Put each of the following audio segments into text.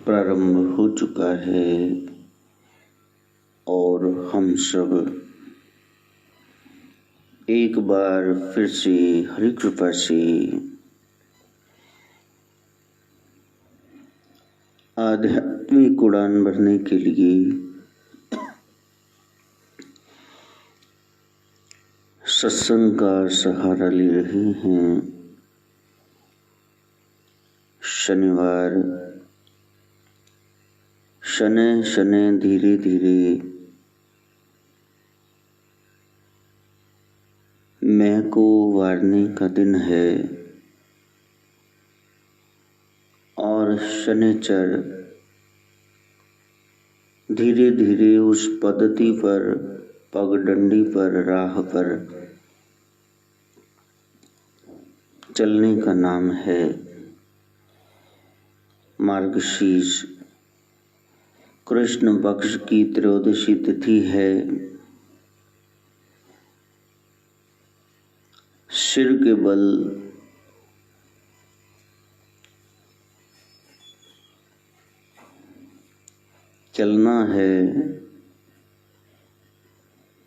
प्रारंभ हो चुका है और हम सब एक बार फिर से हरि कृपा से आध्यात्मिक उड़ान भरने के लिए सत्संग का सहारा ले रहे हैं। शनिवार शनै शनै धीरे धीरे मैं को वारने का दिन है और शनिचर धीरे धीरे उस पद्धति पर, पगडंडी पर, राह पर चलने का नाम है। मार्गशीर्ष कृष्ण पक्ष की त्रयोदशी तिथि है। सिर के बल चलना है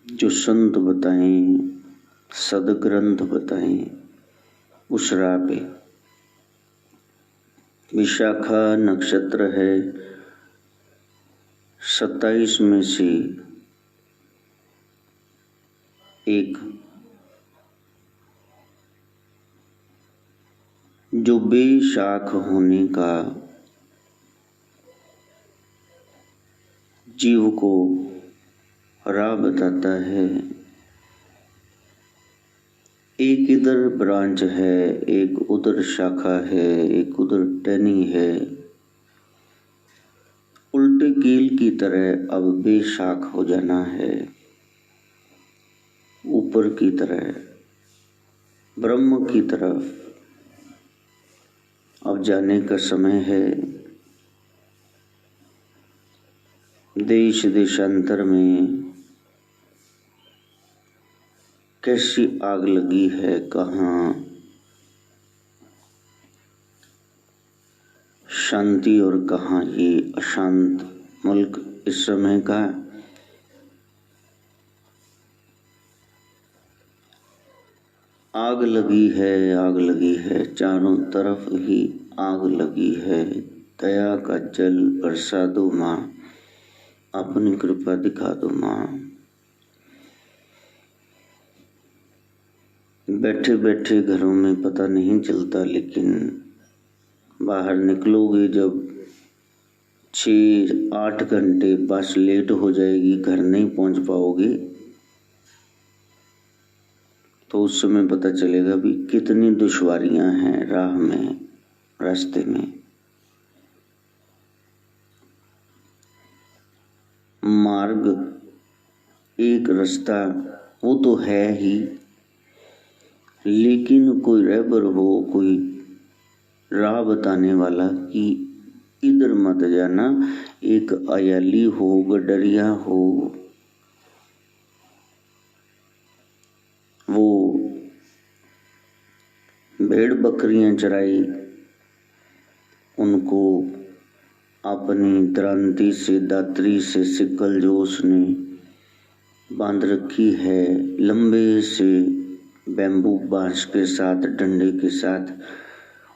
जो संत बताएं, सदग्रंथ बताएं, उस राह पे। विशाखा नक्षत्र है। 27 में से एक जो बेशाख होने का जीव को राह बताता है। एक इधर ब्रांच है, एक उधर शाखा है, एक उधर टहनी है। उल्टे कील की तरह अब बेशाख हो जाना है। ऊपर की तरह, ब्रह्म की तरफ अब जाने का समय है। देश देशांतर में कैसी आग लगी है, कहाँ शांति और कहाँ ये अशांत मुल्क इस समय का। आग लगी है, आग लगी है, चारों तरफ ही आग लगी है। दया का जल बरसा दो माँ, अपनी कृपा दिखा दो माँ। बैठे बैठे घरों में पता नहीं चलता, लेकिन बाहर निकलोगे जब 6-8 घंटे बस लेट हो जाएगी, घर नहीं पहुंच पाओगे, तो उस समय पता चलेगा भी कितनी दुश्वारियां हैं राह में, रास्ते में। मार्ग एक रास्ता वो तो है ही, लेकिन कोई रहबर हो, कोई राह बताने वाला कि इधर मत जाना। एक अयाली हो, गडरिया हो, वो भेड़ बकरियां चराई, उनको अपनी द्रांति से, दात्री से सिकल जो उसने बांध रखी है, लंबे से बैम्बू बांस के साथ, डंडे के साथ,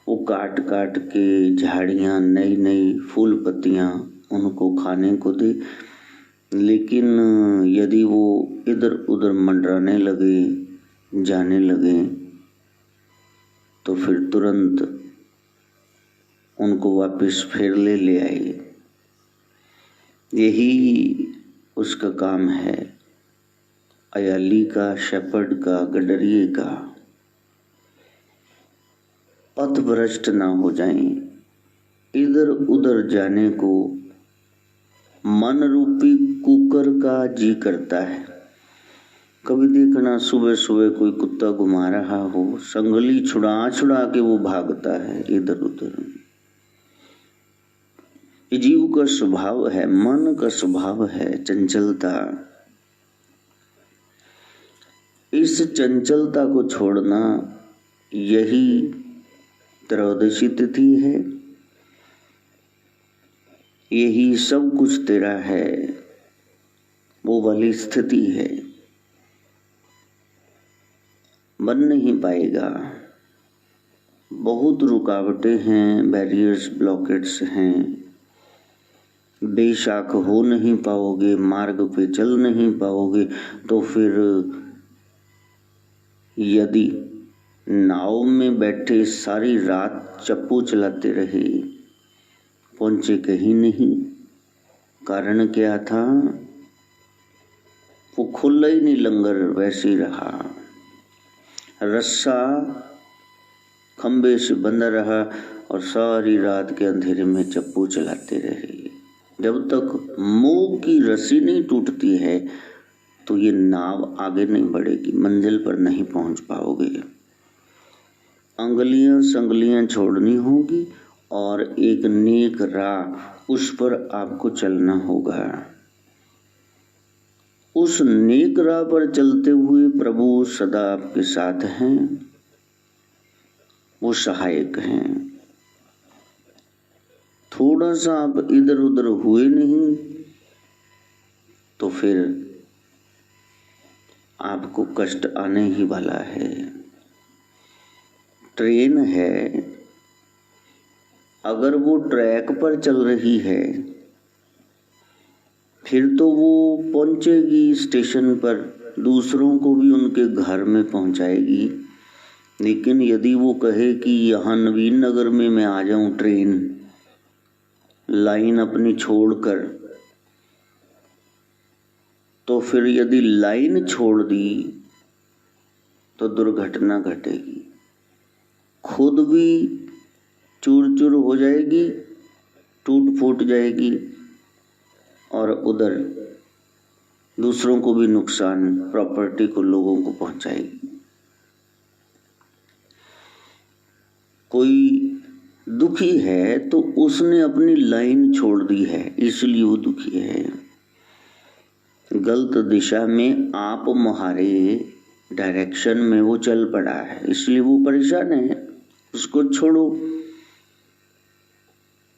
वो काट काट के झाड़ियाँ, नई नई फूल पत्तियाँ उनको खाने को दे। लेकिन यदि वो इधर उधर मंडराने लगे, जाने लगे, तो फिर तुरंत उनको वापस फिर ले आए। यही उसका काम है, अयाली का, शेपर्ड का, गडरिये का। पथ भ्रष्ट ना हो जाएं। इधर उधर जाने को मन रूपी कुकर का जी करता है। कभी देखना सुबह सुबह कोई कुत्ता घुमा रहा हो, संगली छुड़ा छुड़ा के वो भागता है इधर उधर। ये जीव का स्वभाव है, मन का स्वभाव है चंचलता। इस चंचलता को छोड़ना, यही त्रयोदशी तिथि है। यही सब कुछ तेरा है, वो वाली स्थिति है। बन नहीं पाएगा, बहुत रुकावटें हैं, बैरियर्स, ब्लॉकेट्स हैं, बेशाक हो नहीं पाओगे, मार्ग पे चल नहीं पाओगे। तो फिर यदि नाव में बैठे सारी रात चप्पू चलाते रहे, पहुंचे कहीं नहीं। कारण क्या था? वो खुला ही नहीं, लंगर वैसे ही रहा, रस्सा खंबे से बंधा रहा और सारी रात के अंधेरे में चप्पू चलाते रहे। जब तक मोह की रस्सी नहीं टूटती है तो ये नाव आगे नहीं बढ़ेगी, मंजिल पर नहीं पहुंच पाओगे। अंगुलियां संगलियां छोड़नी होगी और एक नेक राह, उस पर आपको चलना होगा। उस नेक राह पर चलते हुए प्रभु सदा आपके साथ हैं, वो सहायक हैं। थोड़ा सा आप इधर उधर हुए नहीं तो फिर आपको कष्ट आने ही वाला है। ट्रेन है, अगर वो ट्रैक पर चल रही है फिर तो वो पहुंचेगी स्टेशन पर, दूसरों को भी उनके घर में पहुंचाएगी। लेकिन यदि वो कहे कि यहाँ नवीन नगर में मैं आ जाऊं ट्रेन, लाइन अपनी छोड़कर, तो फिर यदि लाइन छोड़ दी तो दुर्घटना घटेगी, खुद भी चूर चूर हो जाएगी, टूट फूट जाएगी और उधर दूसरों को भी नुकसान, प्रॉपर्टी को, लोगों को पहुंचाएगी। कोई दुखी है तो उसने अपनी लाइन छोड़ दी है, इसलिए वो दुखी है। गलत दिशा में आप मुहारे डायरेक्शन में वो चल पड़ा है, इसलिए वो परेशान है। उसको छोड़ो।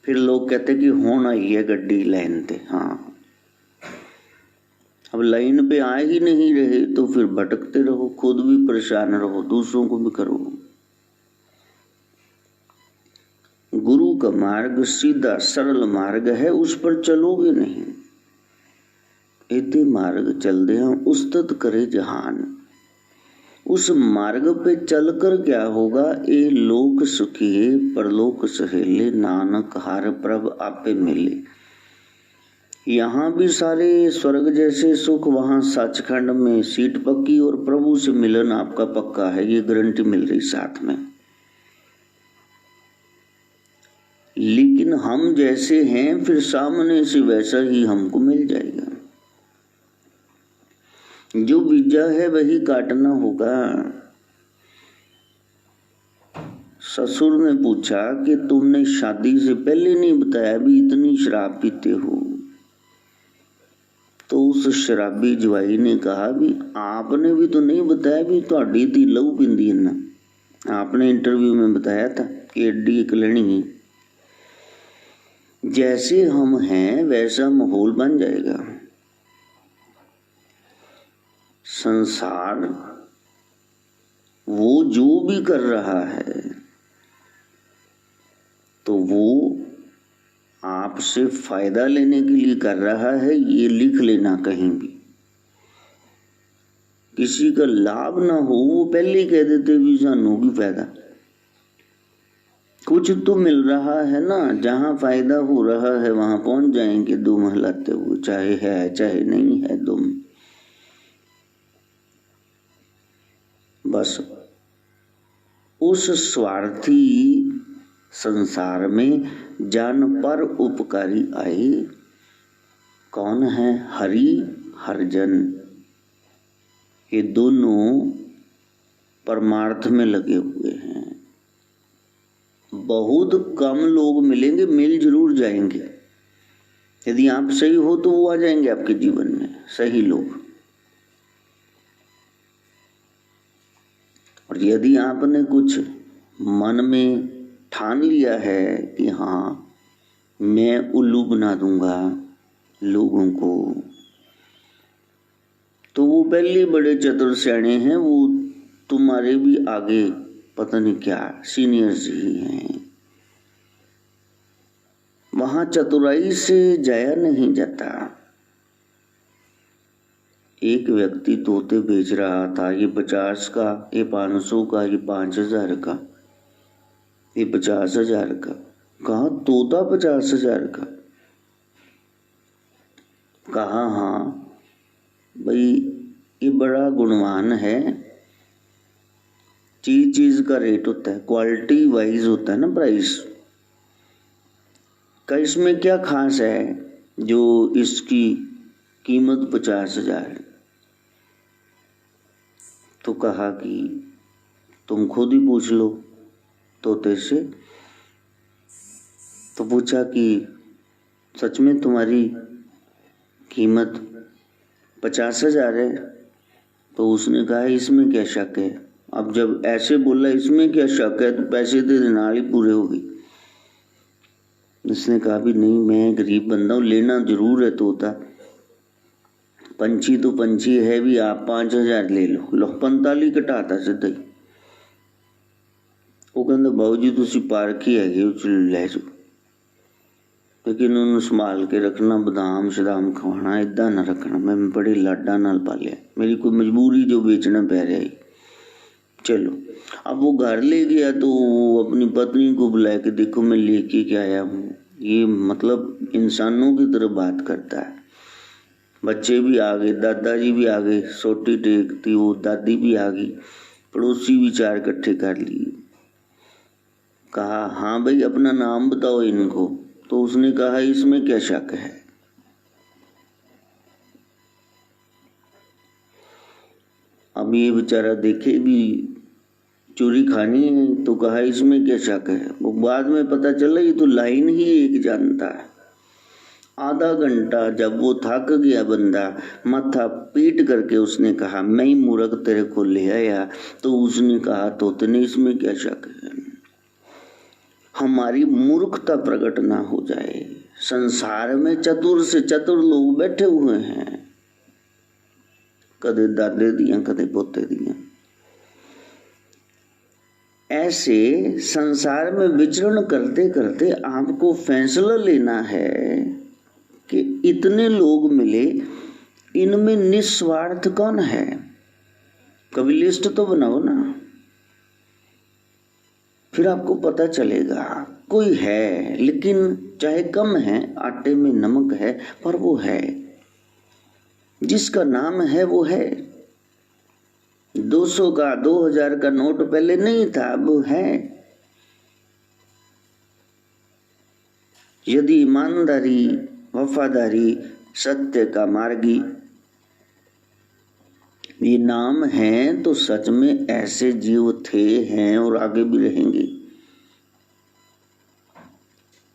फिर लोग कहते कि होना ही है गड्डी लाइन पे। हाँ, अब लाइन पे आ ही नहीं रहे तो फिर भटकते रहो, खुद भी परेशान रहो, दूसरों को भी करो। गुरु का मार्ग सीधा सरल मार्ग है, उस पर चलोगे नहीं। एते मार्ग चलदे हैं उस्तत करे जहान। उस मार्ग पे चलकर क्या होगा? ए लोक सुखिए परलोक सहेले, नानक हर प्रभ आपे मिले। यहाँ भी सारे स्वर्ग जैसे सुख, वहां सचखंड में सीट पक्की और प्रभु से मिलन आपका पक्का है, ये गारंटी मिल रही साथ में। लेकिन हम जैसे हैं फिर सामने से वैसा ही हमको मिल जाएगा। जो बीजा है वही काटना होगा। ससुर ने पूछा कि तुमने शादी से पहले नहीं बताया भी इतनी शराब पीते हो? तो उस शराबी जवाई ने कहा भी आपने भी तो नहीं बताया भी ਤੁਹਾਡੀ ती लहू पींदी है ना। आपने इंटरव्यू में बताया था कि एडी एक लड़ी। जैसे हम हैं वैसा माहौल बन जाएगा। संसार वो जो भी कर रहा है तो वो आपसे फायदा लेने के लिए कर रहा है, ये लिख लेना कहीं भी। किसी का लाभ ना हो वो पहले ही कह देते भी सानू की फायदा। कुछ तो मिल रहा है ना, जहां फायदा हो रहा है वहां पहुंच जाएंगे दुम हिलाते हुए, चाहे है चाहे नहीं है दुम। बस उस स्वार्थी संसार में जान पर उपकारी आए। कौन है? हरि हरजन। ये दोनों परमार्थ में लगे हुए हैं। बहुत कम लोग मिलेंगे, मिल जरूर जाएंगे। यदि आप सही हो तो वो आ जाएंगे आपके जीवन में, सही लोग। और यदि आपने कुछ मन में ठान लिया है कि हाँ मैं उल्लू बना दूंगा लोगों को। तो वो पहले बड़े चतुर सियाने हैं, वो तुम्हारे भी आगे पता नहीं क्या सीनियर्स ही हैं। वहां चतुराई से जाया नहीं जाता। एक व्यक्ति तोते बेच रहा था, ये 50 का, ये 500 का, ये 5000 का, ये 50,000 का। कहा तोता 50,000 का? कहा हाँ भाई, ये बड़ा गुणवान है। चीज का रेट होता है, क्वालिटी वाइज होता है ना प्राइस का। इसमें क्या खास है जो इसकी कीमत 50,000 है? तो कहा कि तुम खुद ही पूछ लो तोते से। तो पूछा कि सच में तुम्हारी कीमत 50,000 है? तो उसने कहा इसमें क्या शक है। अब जब ऐसे बोला इसमें क्या शक है, तो पैसे दे देना ही पूरे हो गए। उसने कहा भी नहीं, मैं गरीब बंदा हूँ, लेना जरूर है तोता। पंछी तो पंछी है भी, आप 5,000 ले लो। लो 45 घटाता सीधा ही। वो कहते बाबू जी तुसी पारखी है ले जाओ, लेकिन उन्होंने संभाल के रखना, बादाम शदाम खवाना, इदा ना रखना। मैं बड़े लाडा नाल पालिया, मेरी कोई मजबूरी जो बेचना पै रहा है। चलो अब वो घर ले गया तो वो अपनी पत्नी को बुला के, देखो मैं लेके क्या आया हूँ। ये मतलब इंसानों की तरह बात करता है। बच्चे भी आ गए, दादाजी भी आ गए, सोटी टेकती वो दादी भी आ गई, पड़ोसी भी 4 इकट्ठे कर लिए। कहा हाँ भाई अपना नाम बताओ इनको। तो उसने कहा इसमें क्या शक है। अब ये बेचारा देखे भी चोरी खानी है, तो कहा इसमें क्या शक है। वो बाद में पता चला ये तो लाइन ही एक जानता है। आधा घंटा जब वो थक गया बंदा, माथा पीट करके उसने कहा मैं ही मूर्ख तेरे को ले आया। तो उसने कहा तोतने इसमें क्या शक है। हमारी मूर्खता प्रकट ना हो जाए। संसार में चतुर से चतुर लोग बैठे हुए हैं, कदे दादे दिया कदे पोते दिया। ऐसे संसार में विचरण करते करते आपको फैसला लेना है कि इतने लोग मिले, इनमें निस्वार्थ कौन है। कभी लिस्ट तो बनाओ ना, फिर आपको पता चलेगा। कोई है लेकिन चाहे कम है, आटे में नमक है, पर वो है, जिसका नाम है वो है। 200 का 2000 का नोट पहले नहीं था, अब है। यदि ईमानदारी, वफादारी, सत्य का मार्गी ये नाम है, तो सच में ऐसे जीव थे, हैं और आगे भी रहेंगे।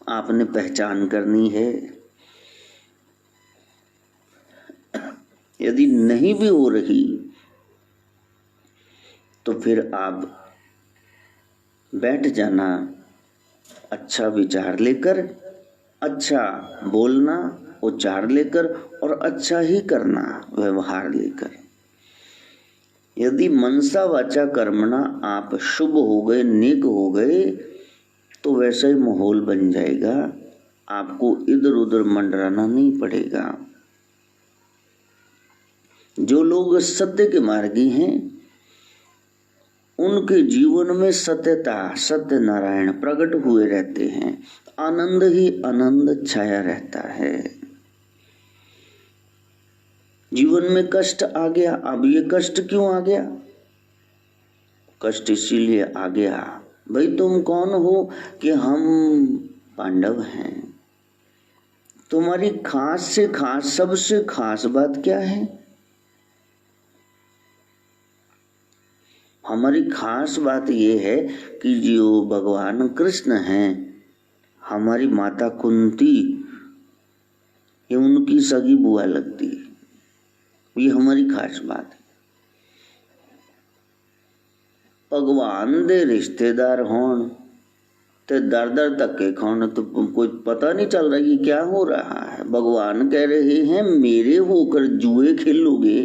आपने पहचान करनी है। यदि नहीं भी हो रही तो फिर आप बैठ जाना, अच्छा विचार लेकर, अच्छा बोलना उच्चार लेकर, और अच्छा ही करना व्यवहार लेकर। यदि मनसा वाचा कर्मणा आप शुभ हो गए, नेक हो गए, तो वैसा ही माहौल बन जाएगा। आपको इधर उधर मंडराना नहीं पड़ेगा। जो लोग सत्य के मार्गी हैं, उनके जीवन में सत्यता, सत्य नारायण प्रकट हुए रहते हैं। आनंद ही आनंद छाया रहता है। जीवन में कष्ट आ गया। अब ये कष्ट क्यों आ गया? कष्ट इसीलिए आ गया, भाई तुम कौन हो कि हम पांडव हैं। तुम्हारी खास से खास, सबसे खास बात क्या है? हमारी खास बात यह है कि जो भगवान कृष्ण हैं, हमारी माता कुंती, ये उनकी सगी बुआ लगती है। ये हमारी खास बात है। भगवान दे रिश्तेदार होन तो दर दर धक्के खाने तो कोई पता नहीं चल रहा ये क्या हो रहा है। भगवान कह रहे हैं मेरे होकर जुए खेलोगे,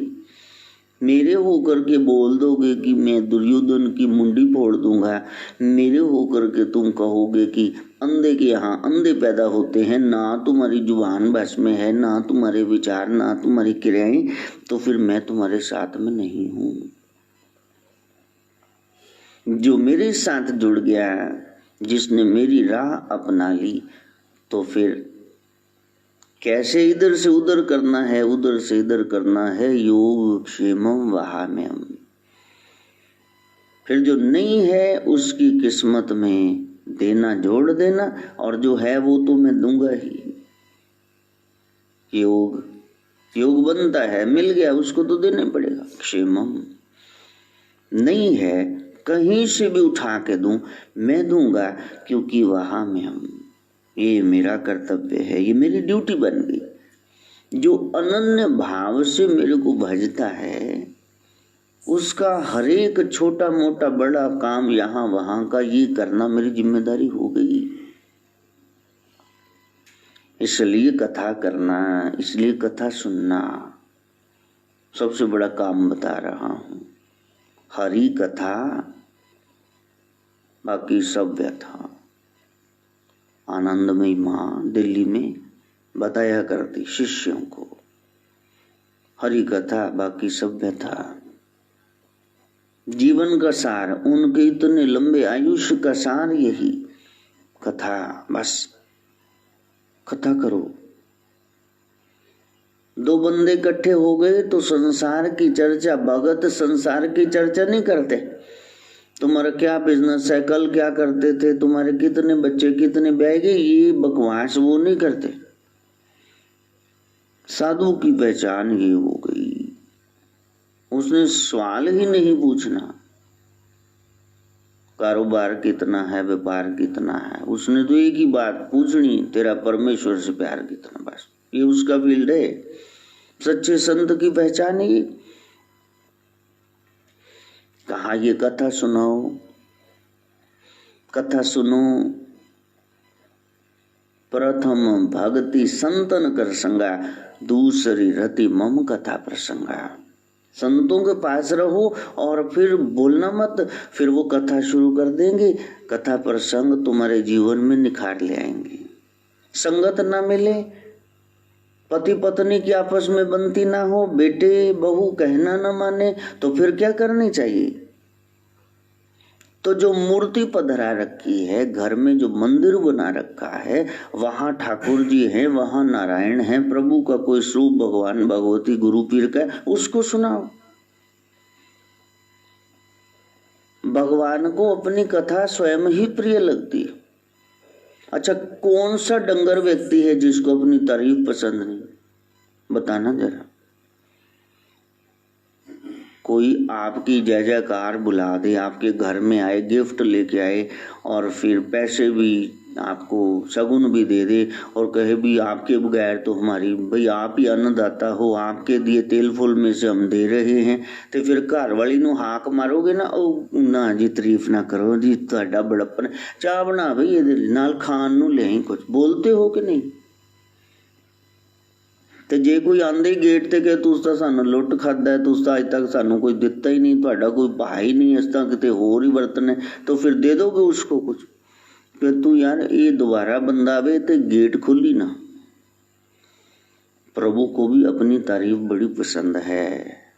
मेरे होकर के बोल दोगे कि मैं दुर्योधन की मुंडी फोड़ दूंगा, मेरे होकर के तुम कहोगे कि अंधे के यहाँ अंधे पैदा होते हैं, ना तुम्हारी जुबान बस में है, ना तुम्हारे विचार, ना तुम्हारी क्रियाएं, तो फिर मैं तुम्हारे साथ में नहीं हूं। जो मेरे साथ जुड़ गया, जिसने मेरी राह अपना ली, तो फिर कैसे इधर से उधर करना है, उधर से इधर करना है, योग क्षेमम वहाम्यम। फिर जो नहीं है उसकी किस्मत में देना जोड़ देना, और जो है वो तो मैं दूंगा ही। योग बनता है, मिल गया उसको तो देने पड़ेगा। क्षेमम नहीं है, कहीं से भी उठा के दूं, मैं दूंगा, क्योंकि वहां में हम, ये मेरा कर्तव्य है, ये मेरी ड्यूटी बन गई। जो अनन्य भाव से मेरे को भजता है, उसका हर एक छोटा मोटा बड़ा काम यहाँ वहां का ये करना मेरी जिम्मेदारी हो गई। इसलिए कथा करना, इसलिए कथा सुनना सबसे बड़ा काम बता रहा हूं। हरि कथा, बाकी सब व्यथा। आनंदमयी माँ दिल्ली में बताया करती शिष्यों को, हरि कथा बाकी सब व्यथा। जीवन का सार, उनके इतने लंबे आयुष्य का सार यही कथा। बस कथा करो। दो बंदे इकट्ठे हो गए तो संसार की चर्चा, भगत संसार की चर्चा नहीं करते। तुम्हारा क्या बिजनेस है, कल क्या करते थे, तुम्हारे कितने बच्चे, कितने ब्याह गए, ये बकवास वो नहीं करते। साधु की पहचान ये हो गई, उसने सवाल ही नहीं पूछना कारोबार कितना है, व्यापार कितना है, उसने तो एक ही बात पूछनी, तेरा परमेश्वर से प्यार कितना। बस ये उसका फील्ड है। सच्चे संत की पहचान ये। कहा ये कथा सुनाओ, कथा सुनो। प्रथम भक्ति संतन कर संगा, दूसरी रति मम कथा प्रसंगा। संतों के पास रहो और फिर बोलना मत, फिर वो कथा शुरू कर देंगे। कथा प्रसंग तुम्हारे जीवन में निखार ले आएंगे। संगत ना मिले, पति पत्नी की आपस में बनती ना हो, बेटे बहू कहना ना माने, तो फिर क्या करनी चाहिए? तो जो मूर्ति पधरा रखी है, घर में जो मंदिर बना रखा है, वहां ठाकुर जी हैं, वहां नारायण हैं, प्रभु का कोई स्वरूप, भगवान भगवती गुरु पीर का, उसको सुनाओ। भगवान को अपनी कथा स्वयं ही प्रिय लगती है। अच्छा, कौन सा डंगर व्यक्ति है जिसको अपनी तारीफ पसंद नहीं? बताना जरा। कोई आपकी जय जयकार बुला दे, आपके घर में आए, गिफ्ट लेके आए, और फिर पैसे भी आपको शगुन भी दे दे, और कहे भी आपके बगैर तो हमारी, भाई आप ही अन्नदाता हो, आपके दिए तेल फूल में से हम दे रहे हैं, तो फिर घर वाली नू हाक मारोगे ना, ओ ना जी तारीफ ना करो जी, तुहाडा बड़प्पन, चाह बना भाई ये नाल खान नू ले, कुछ बोलते हो कि नहीं? ਤੇ ਜੇ ਕੋਈ ਆਂਦੇ ਹੀ ਗੇਟ ਤੇ ਕਿ ਤੁਸੀਂ ਤਾਂ ਸਾਨੂੰ ਲੁੱਟ ਖਾਦਾ, ਤੁਸੀਂ ਤਾਂ ਅੱਜ ਤੱਕ ਸਾਨੂੰ ਕੋਈ ਦਿੱਤਾ ਹੀ ਨਹੀਂ, ਤੁਹਾਡਾ ਕੋਈ ਭਾਈ ਨਹੀਂ, ਇਸ ਤਾਂ ਕਿਤੇ ਹੋਰ ਹੀ ਵਰਤਨੇ, तो फिर दे दोगे उसको कुछ कि तू यार ये दोबारा बंदा आवे तो गेट खुली ना। प्रभु को भी अपनी तारीफ बड़ी पसंद है,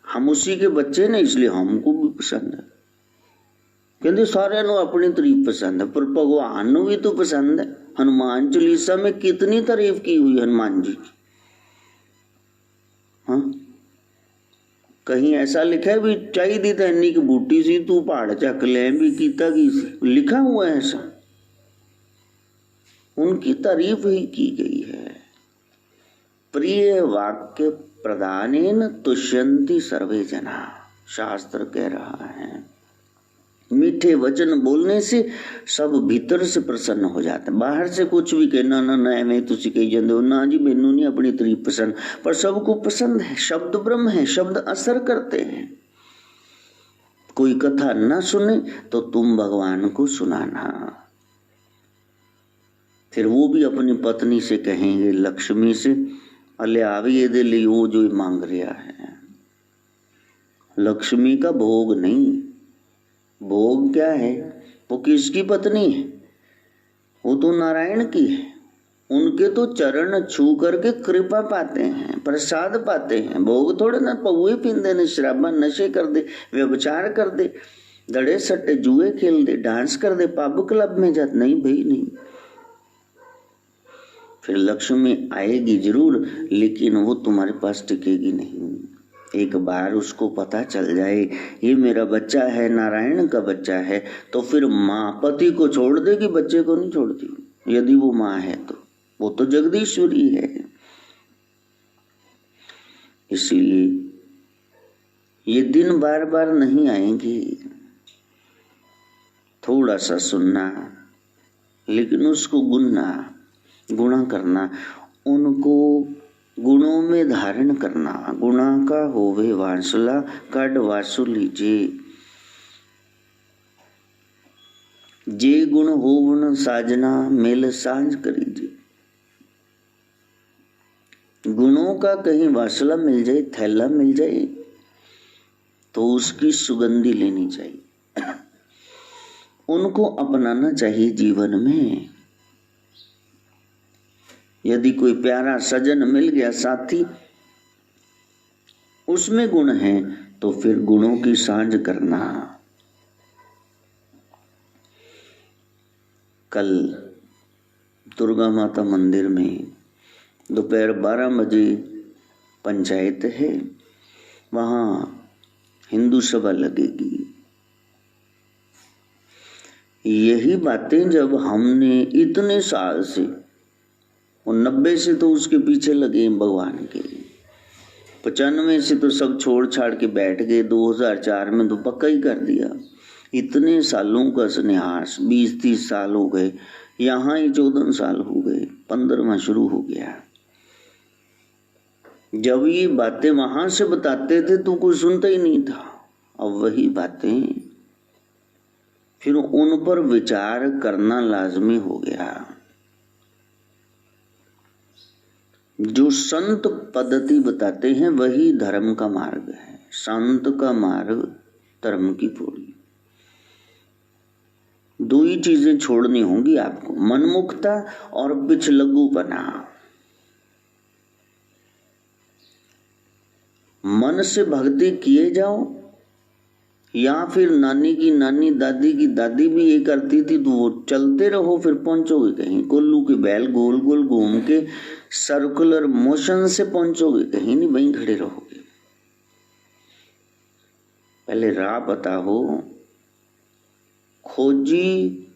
हम उसी के बच्चे ने, इसलिए हमको भी पसंद है। कहते सारे नु अपनी तारीफ पसंद है, पर भगवान नु भी तो पसंद है। हनुमान चालीसा में कितनी तारीफ की हुई हनुमान जी की। हाँ, कहीं ऐसा लिखा है भी चाहिए तो इन्नी की बूटी सी, तू पहाड़ चक ले, भी कीता की सी, लिखा हुआ है ऐसा। उनकी तारीफ ही की गई है। प्रिय वाक्य प्रदानेन तुष्यन्ति सर्वे जना, शास्त्र कह रहा है। मीठे वचन बोलने से सब भीतर से प्रसन्न हो जाते हैं। बाहर से कुछ भी कहना ना ना एवं तुसी कही जाते हो ना जी, मैनू नहीं अपनी तारीफ पसंद, पर सबको पसंद है। शब्द ब्रह्म है, शब्द असर करते हैं। कोई कथा ना सुने तो तुम भगवान को सुनाना। फिर वो भी अपनी पत्नी से कहेंगे, लक्ष्मी से, अले आवी ये दे लिए वो जो मांग रहा है। लक्ष्मी का भोग नहीं, भोग क्या है? वो किसकी पत्नी है? वो तो नारायण की है। उनके तो चरण छू करके कृपा पाते हैं, प्रसाद पाते हैं। भोग थोड़े ना पौए पींदे ने, शराबा नशे कर दे, व्यभिचार कर दे, दड़े सट्टे जुए खेल दे, डांस कर दे, पब क्लब में जात, नहीं भाई नहीं। फिर लक्ष्मी आएगी जरूर, लेकिन वो तुम्हारे पास टिकेगी नहीं। एक बार उसको पता चल जाए ये मेरा बच्चा है, नारायण का बच्चा है, तो फिर माँ पति को छोड़ देगी, बच्चे को नहीं छोड़ती। यदि वो माँ है तो वो तो जगदीश्वरी है। इसलिए ये दिन बार बार नहीं आएंगे। थोड़ा सा सुनना, लेकिन उसको गुणा करना, उनको गुणों में धारण करना। गुणा का होवे वांसला, कड वासु लीजे। जे गुण होवन साजना, मेल सांझ करीजे। गुणों का कहीं वासला मिल जाए, थैला मिल जाए, तो उसकी सुगंधी लेनी चाहिए, उनको अपनाना चाहिए जीवन में। यदि कोई प्यारा सजन मिल गया, साथी, उसमें गुण है, तो फिर गुणों की सांझ करना। कल दुर्गा माता मंदिर में दोपहर 12 बजे पंचायत है, वहां हिंदू सभा लगेगी। यही बातें जब हमने इतने साल से, और 90 से तो उसके पीछे लगे भगवान के, 95 से तो सब छोड़ छाड़ के बैठ गए, 2004 में तो पक्का ही कर दिया। इतने सालों का संन्यास, 20-30 साल हो गए, यहाँ ही 14 साल हो गए, 15वां शुरू हो गया। जब ये बातें वहां से बताते थे तो कोई सुनता ही नहीं था। अब वही बातें फिर उन पर विचार करना लाजमी हो गया। जो संत पद्धति बताते हैं वही धर्म का मार्ग है। संत का मार्ग धर्म की पौड़ी। दो ही चीजें छोड़नी होंगी आपको, मनमुखता और पिछलग्गूपना। मन से भक्ति किए जाओ, या फिर नानी की नानी, दादी की दादी भी ये करती थी, तो वो चलते रहो, फिर पहुंचोगे कहीं। कोल्लू के बैल गोल गोल घूम के सर्कुलर मोशन से पहुंचोगे कहीं नहीं, वहीं खड़े रहोगे। पहले राह पता हो, खोजी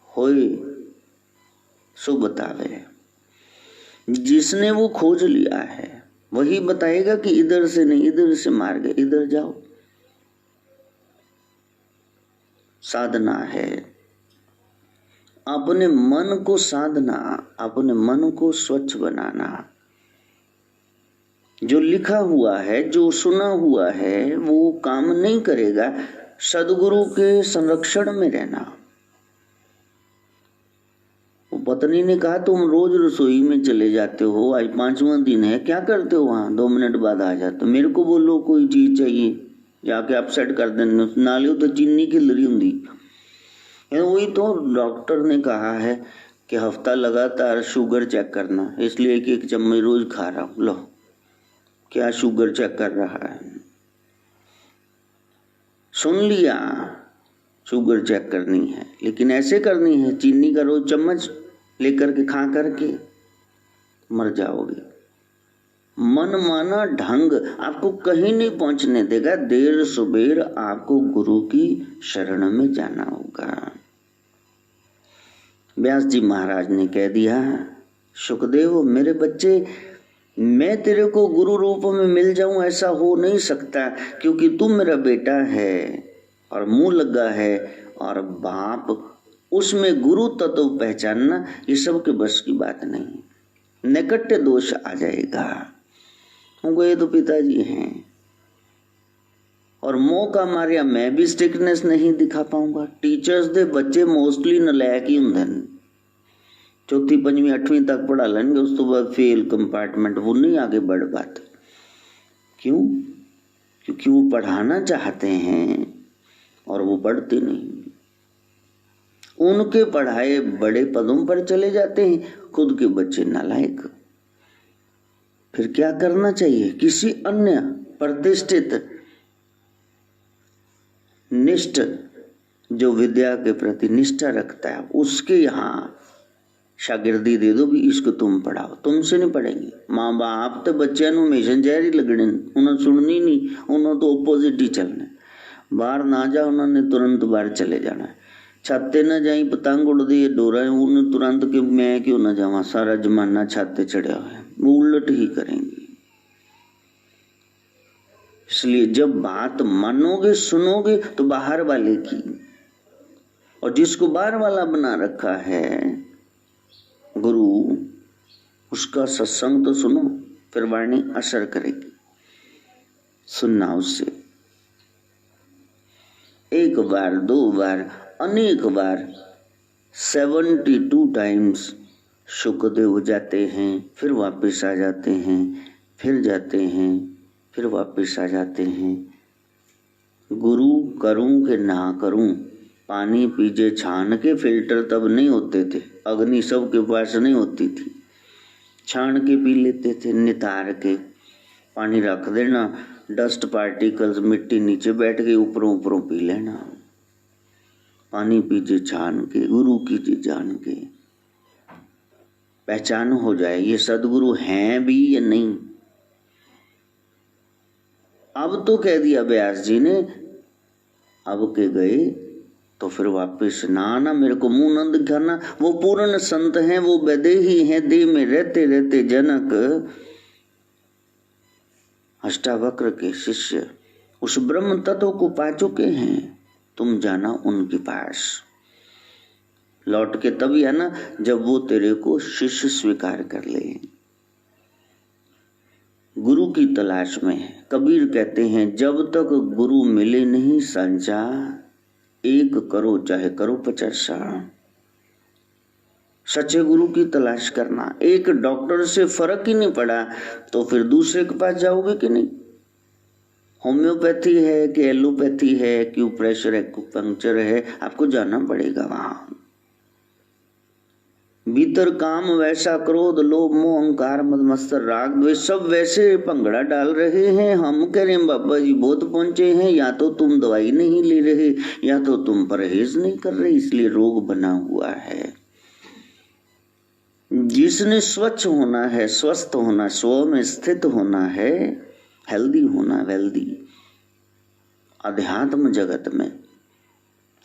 होए सो बतावे। जिसने वो खोज लिया है वही बताएगा कि इधर से नहीं, इधर से मार्ग, इधर जाओ। साधना है अपने मन को साधना, अपने मन को स्वच्छ बनाना। जो लिखा हुआ है, जो सुना हुआ है, वो काम नहीं करेगा। सदगुरु के संरक्षण में रहना। पत्नी ने कहा तुम रोज रसोई में चले जाते हो, आज 5वां दिन है, क्या करते हो वहां? 2 मिनट बाद आ जाते हो। मेरे को बोलो कोई चीज चाहिए, जाके अपसेट कर देने नाले तो चीनी की लड़ी होंगी। वही तो डॉक्टर ने कहा है कि हफ्ता लगातार शुगर चेक करना, इसलिए एक चम्मच रोज खा रहा हूं। लो, क्या शुगर चेक कर रहा है? सुन लिया, शुगर चेक करनी है, लेकिन ऐसे करनी है, चीनी का रोज चम्मच लेकर के खा करके मर जाओगे। मनमाना ढंग आपको कहीं नहीं पहुंचने देगा। देर सुबेर आपको गुरु की शरण में जाना होगा। व्यास जी महाराज ने कह दिया, सुखदेव मेरे बच्चे, मैं तेरे को गुरु रूप में मिल जाऊं ऐसा हो नहीं सकता, क्योंकि तू मेरा बेटा है और मुंह लगा है, और बाप उसमें गुरु तत्व पहचानना ये सब के बस की बात नहीं। नैकट्य दोष आ जाएगा। उनको ये तो पिताजी हैं, और मौका मारिया मैं भी स्ट्रिक्टनेस नहीं दिखा पाऊंगा। टीचर्स दे बच्चे मोस्टली नलायक ही होंगे, चौथी पंजवीं आठवीं तक पढ़ा लेंगे, उस तो बाद फेल कंपार्टमेंट, वो नहीं आगे बढ़ पाते। क्यों? क्योंकि वो पढ़ाना चाहते हैं और वो पढ़ते नहीं। उनके पढ़ाए बड़े पदों पर चले जाते हैं, खुद के बच्चे नालायक। फिर क्या करना चाहिए? किसी अन्य प्रतिष्ठित निष्ठ जो विद्या के प्रति निष्ठा रखता है उसके यहाँ शागिर्दी दे दो भी, इसको तुम पढ़ाओ। तुमसे नहीं पढ़ेंगे। माँ बाप तो बच्चों ਨੂੰ हमेशा जहर ही लगने, उन्हें सुननी नहीं, उन्हें तो ओपोजिट ही चलना। बाहर ना जा, उन्होंने तुरंत बाहर चले जाना है। छाते न जाई पतंग उड़दी डोरा, उन्हें तुरंत कि मैं क्यों न जावा, सारा जमाना छाते चढ़ा हुआ है, वो उलट ही करेंगे। इसलिए जब बात मानोगे सुनोगे तो बाहर वाले की, और जिसको बाहर वाला बना रखा है गुरु, उसका सत्संग तो सुनो, फिर वाणी असर करेगी। सुनना उससे एक बार, दो बार, अनेक बार, 72 टाइम्स सुखदेव जाते हैं, फिर वापस आ जाते हैं, फिर जाते हैं, फिर वापस आ जाते हैं। गुरु करूं कि ना करूं, पानी पीजे छान के, फिल्टर तब नहीं होते थे, अग्नि सब के पास नहीं होती थी, छान के पी लेते थे। नितार के पानी रख देना, डस्ट पार्टिकल्स मिट्टी नीचे बैठ गई, ऊपरों ऊपरों पी लेना। पानी पीजे छान के, गुरु कीजिए जान के, पहचान हो जाए ये सदगुरु हैं भी या नहीं। अब तो कह दिया व्यास जी ने, अब के गए तो फिर वापस ना आना, मेरे को मुंह न दिखाना। वो पूर्ण संत हैं, वो वैदेही हैं, देह में रहते रहते जनक अष्टावक्र के शिष्य उस ब्रह्म तत्व को पा चुके हैं। तुम जाना उनके पास, लौट के तभी आना जब वो तेरे को शिष्य स्वीकार कर ले। गुरु की तलाश में है। कबीर कहते हैं जब तक गुरु मिले नहीं सांचा, एक करो चाहे करो 50। सच्चे गुरु की तलाश करना। एक डॉक्टर से फर्क ही नहीं पड़ा तो फिर दूसरे के पास जाओगे कि नहीं? होम्योपैथी है कि एलोपैथी है कि प्रेशर एक्यूपंक्चर है, आपको जाना पड़ेगा वहां। भीतर काम वैसा, क्रोध लोभ मोह अहंकार मद मत्सर राग द्वेष सब वैसे भंगड़ा डाल रहे हैं। हम कह रहे हैं बाबा जी बहुत पहुंचे हैं, या तो तुम दवाई नहीं ले रहे या तो तुम परहेज नहीं कर रहे, इसलिए रोग बना हुआ है। जिसने स्वच्छ होना है, स्वस्थ होना, स्व में स्थित होना है, हेल्दी होना, वेल्दी अध्यात्म जगत में,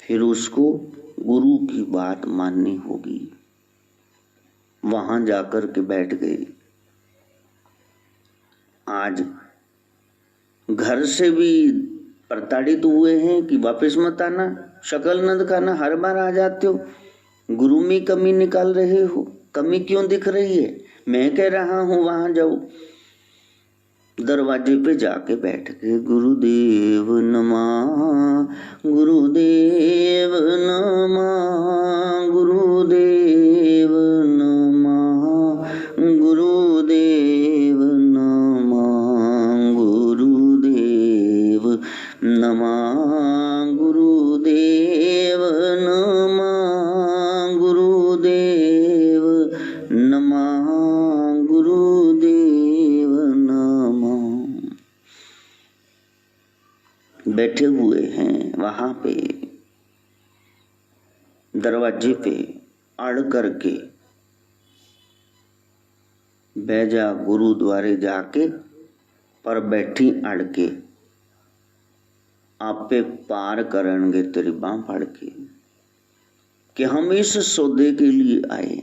फिर उसको गुरु की बात माननी होगी। वहां जाकर के बैठ गए। आज घर से भी प्रताड़ित हुए हैं कि वापस मत आना, शक्ल न दिखाना, हर बार आ जाते हो। गुरु में कमी निकाल रहे हो। कमी क्यों दिख रही है? मैं कह रहा हूं वहां जाओ। दरवाजे पे जाके बैठ गए। गुरुदेव नमः, गुरुदेव नमः, गुरुदेव नमः, गुरुदेव नमः, गुरुदेव नमः, गुरुदेव नमः, गुरुदेव नमः, गुरुदेव नमः। बैठे हुए हैं वहां पे, दरवाजे पे अड़ करके बैजा गुरुद्वारे जाके पर बैठी अड़ के, आप पे पार करेंगे तेरी बांह फाड़ के, कि हम इस सौदे के लिए आए।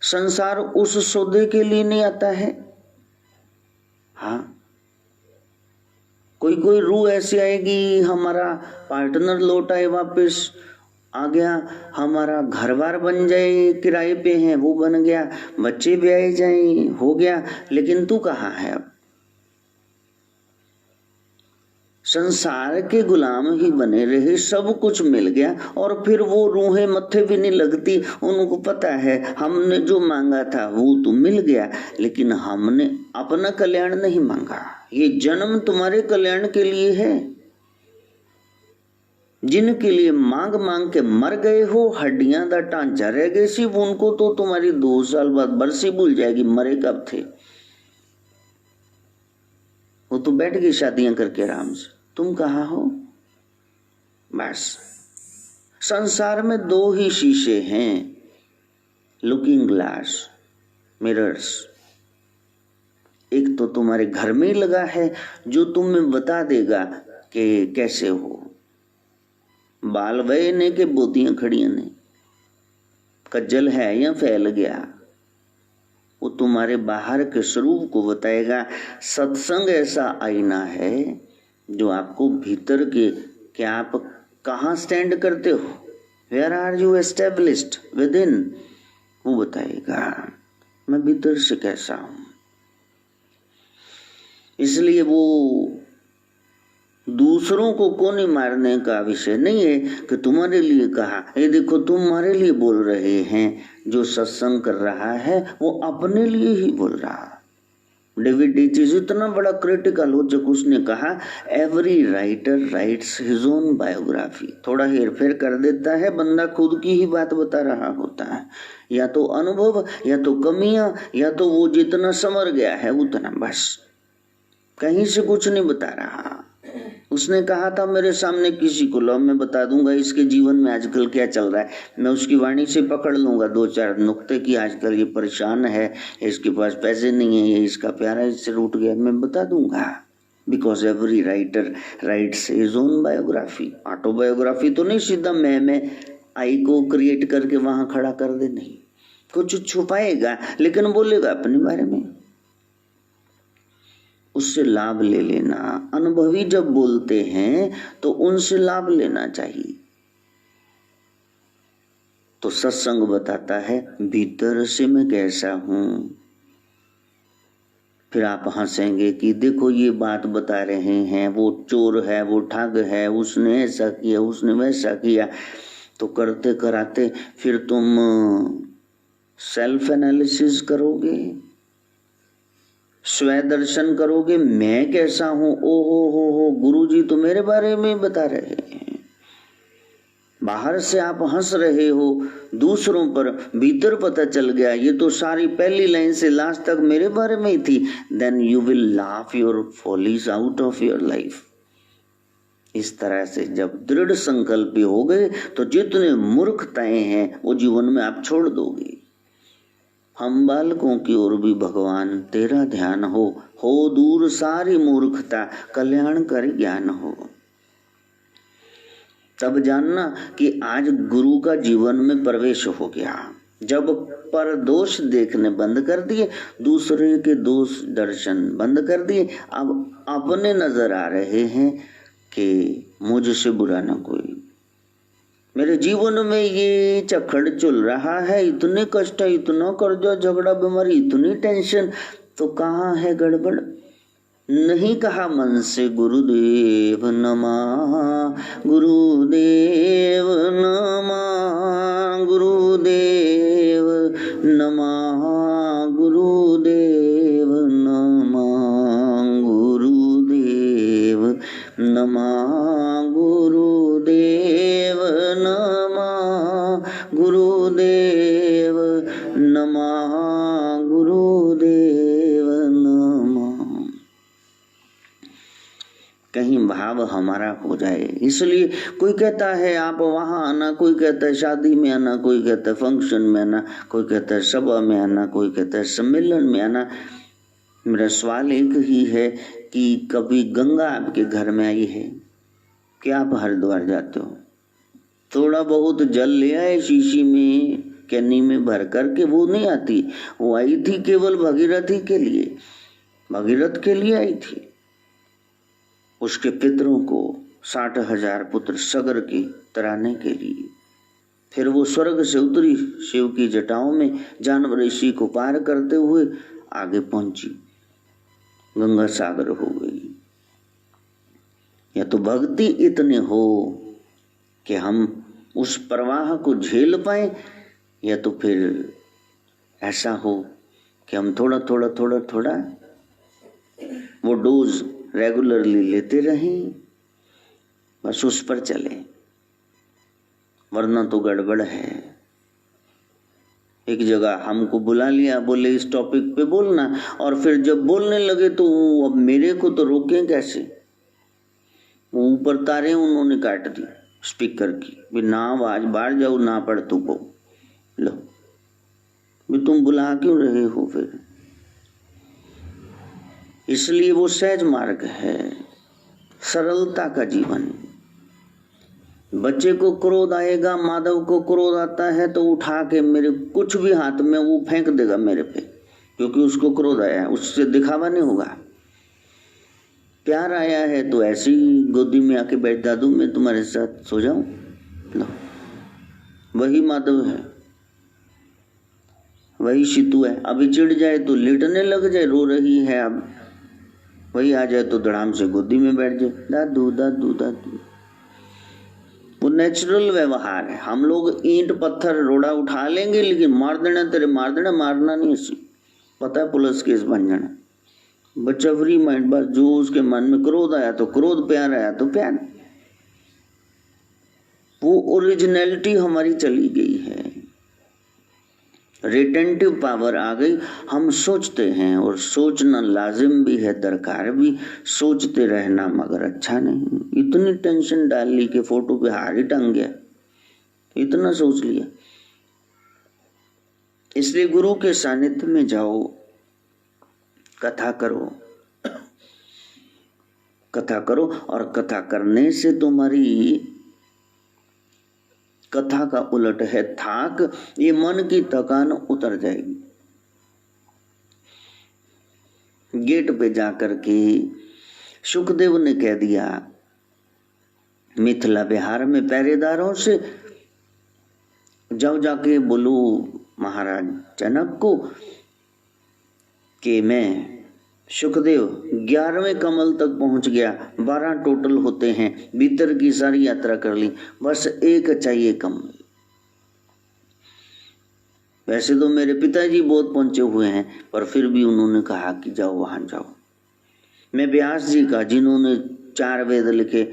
संसार उस सौदे के लिए नहीं आता है। हाँ, कोई कोई रूह ऐसी आएगी, हमारा पार्टनर लौट आए, वापस आ गया, हमारा घर बार बन जाए, किराए पे है वो बन गया, बच्चे भी आए जाए, हो गया, लेकिन तू कहाँ है अब? संसार के गुलाम ही बने रहे, सब कुछ मिल गया और फिर वो रूहें मत्थे भी नहीं लगती। उनको पता है हमने जो मांगा था वो तो मिल गया, लेकिन हमने अपना कल्याण नहीं मांगा। ये जन्म तुम्हारे कल्याण के लिए है। जिनके लिए मांग मांग के मर गए हो, हड्डियां दा ढांचा रह गए सी, उनको तो तुम्हारी 2 साल बाद बरसी भूल जाएगी, मरे कब थे। वो तो बैठ गई शादियां करके आराम से, तुम कहाँ हो। बस संसार में 2 ही शीशे हैं, लुकिंग ग्लास, मिरर्स। एक तो तुम्हारे घर में ही लगा है जो तुम्हें बता देगा कि कैसे हो। बाल वहे ने के बोतियां खड़ियां ने, कज्जल है या फैल गया, वो तुम्हारे बाहर के स्वरूप को बताएगा। सत्संग ऐसा आईना है जो आपको भीतर के कि आप कहाँ स्टैंड करते हो, where are you established within, वो बताएगा मैं भीतर से कैसा हूं। इसलिए वो दूसरों को कोने मारने का विषय नहीं है कि तुम्हारे लिए कहा, ये देखो तुम्हारे लिए बोल रहे हैं। जो सत्संग कर रहा है वो अपने लिए ही बोल रहा। डेविड डीचिस इतना बड़ा क्रिटिकल हो जब उसने कहा every writer writes his own biography. थोड़ा हेर फेर कर देता है, बंदा खुद की ही बात बता रहा होता है, या तो अनुभव, या तो कमियां, या तो वो जितना समझ गया है उतना, बस कहीं से कुछ नहीं बता रहा। उसने कहा था मेरे सामने किसी को लो, मैं बता दूंगा इसके जीवन में आजकल क्या चल रहा है। मैं उसकी वाणी से पकड़ लूंगा 2-4 नुक्ते कि आजकल ये परेशान है, इसके पास पैसे नहीं है, ये इसका प्यारा इससे रूठ गया, मैं बता दूंगा। Because every writer writes his own biography. Autobiography तो नहीं सीधा मैं आई को क्रिएट करके वहां खड़ा कर दे, नहीं, कुछ छुपाएगा लेकिन बोलेगा अपने बारे में, उससे लाभ ले लेना। अनुभवी जब बोलते हैं तो उनसे लाभ लेना चाहिए। तो सत्संग बताता है भीतर से मैं कैसा हूं। फिर आप हंसेंगे कि देखो ये बात बता रहे हैं, वो चोर है, वो ठग है, उसने ऐसा किया, उसने वैसा किया। तो करते कराते फिर तुम सेल्फ एनालिसिस करोगे, स्वदर्शन करोगे, मैं कैसा हूं। ओ हो गुरुजी तो मेरे बारे में बता रहे हैं। बाहर से आप हंस रहे हो दूसरों पर, भीतर पता चल गया ये तो सारी पहली लाइन से लास्ट तक मेरे बारे में ही थी। Then you will laugh your follies out of your life. इस तरह से जब दृढ़ संकल्पी हो गए तो जितने मूर्खताएं हैं वो जीवन में आप छोड़ दोगे। हम बालकों की ओर भी भगवान तेरा ध्यान हो दूर सारी मूर्खता, कल्याणकारी ज्ञान हो। तब जानना कि आज गुरु का जीवन में प्रवेश हो गया। जब पर दोष देखने बंद कर दिए, दूसरे के दोष दर्शन बंद कर दिए, अब अपने नजर आ रहे हैं कि मुझसे बुरा ना कोई। मेरे जीवन में ये चखड़ चल रहा है, इतने कष्ट, इतना कर्जा, झगड़ा, बीमारी, इतनी टेंशन, तो कहाँ है गड़बड़। नहीं कहा मन से गुरुदेव नमः, गुरुदेव नमः, गुरुदेव नमः, गुरुदेव नमः, गुरुदेव नमः, गुरुदेव नमः, गुरुदेव नमः, गुरुदेव नमः। कहीं भाव हमारा हो जाए। इसलिए कोई कहता है आप वहां आना, कोई कहता है शादी में आना, कोई कहता है फंक्शन में आना, कोई कहता है सभा में आना, कोई कहता है सम्मेलन में आना। मेरा सवाल एक ही है कि कभी गंगा आपके घर में आई है कि आप हरिद्वार जाते हो? थोड़ा बहुत जल ले आए शीशी में, कैनी में भर करके, वो नहीं आती। वो आई थी केवल भगीरथी के लिए, भगीरथ के लिए आई थी। उसके पितरों को 60,000 पुत्र सगर की तराने के लिए। फिर वो स्वर्ग से उतरी, शिव की जटाओं में जानवर ऋषि को पार करते हुए आगे पहुंची, गंगा सागर हो गई। या तो भक्ति इतने हो कि हम उस प्रवाह को झेल पाए, या तो फिर ऐसा हो कि हम थोड़ा थोड़ा थोड़ा थोड़ा वो डोज रेगुलरली लेते रहें, बस उस पर चले, वरना तो गड़बड़ है। एक जगह हमको बुला लिया, बोले इस टॉपिक पे बोलना, और फिर जब बोलने लगे तो अब मेरे को तो रोकें कैसे। वो ऊपर तारे उन्होंने काट दी स्पीकर की, भी ना आवाज बाहर जाओ ना पढ़ तू को, लो भी तुम बुला क्यों रहे हो फिर। इसलिए वो सहज मार्ग है, सरलता का जीवन। बच्चे को क्रोध आएगा, माधव को क्रोध आता है तो उठा के मेरे कुछ भी हाथ में वो फेंक देगा मेरे पे, क्योंकि उसको क्रोध आया है, उससे दिखावा नहीं होगा। प्यार आया है तो ऐसी गोदी में आके बैठ, दादू मैं तुम्हारे साथ सो जाऊं, लो वही माधव है, वही शितु है। अभी चिढ़ जाए तो लेटने लग जाए, रो रही है अब, वही आ जाए तो धड़ाम से गोदी में बैठ जाए, दादू दादू दादू। वो नेचुरल व्यवहार है। हम लोग ईंट पत्थर रोड़ा उठा लेंगे, लेकिन मार देना तेरे मार देना, मारना नहीं। इसी पता है पुलिस केस बन जाना। बच्चा फ्री माइंड, बस जो उसके मन में क्रोध आया तो क्रोध, प्यार आया तो प्यार। वो ओरिजिनलिटी हमारी चली गई है, रिटेंटिव पावर आ गई। हम सोचते हैं, और सोचना लाजिम भी है, दरकार भी, सोचते रहना मगर अच्छा नहीं। इतनी टेंशन डाल ली कि फोटो पे हार ही टंग गया, इतना सोच लिया। इसलिए गुरु के सानिध्य में जाओ, कथा करो, कथा करो, और कथा करने से तुम्हारी कथा का उलट है थाक, ये मन की थकान उतर जाएगी। गेट पे जाकर के सुखदेव ने कह दिया मिथिला बिहार में पहरेदारों से, जाओ जाके बोलो महाराज जनक को कि मैं सुखदेव 11वें कमल तक पहुंच गया। 12 टोटल होते हैं, भीतर की सारी यात्रा कर ली, बस एक चाहिए कमल। वैसे तो मेरे पिताजी बहुत पहुंचे हुए हैं, पर फिर भी उन्होंने कहा कि जाओ वहां जाओ। मैं व्यास जी का, जिन्होंने 4 वेद लिखे,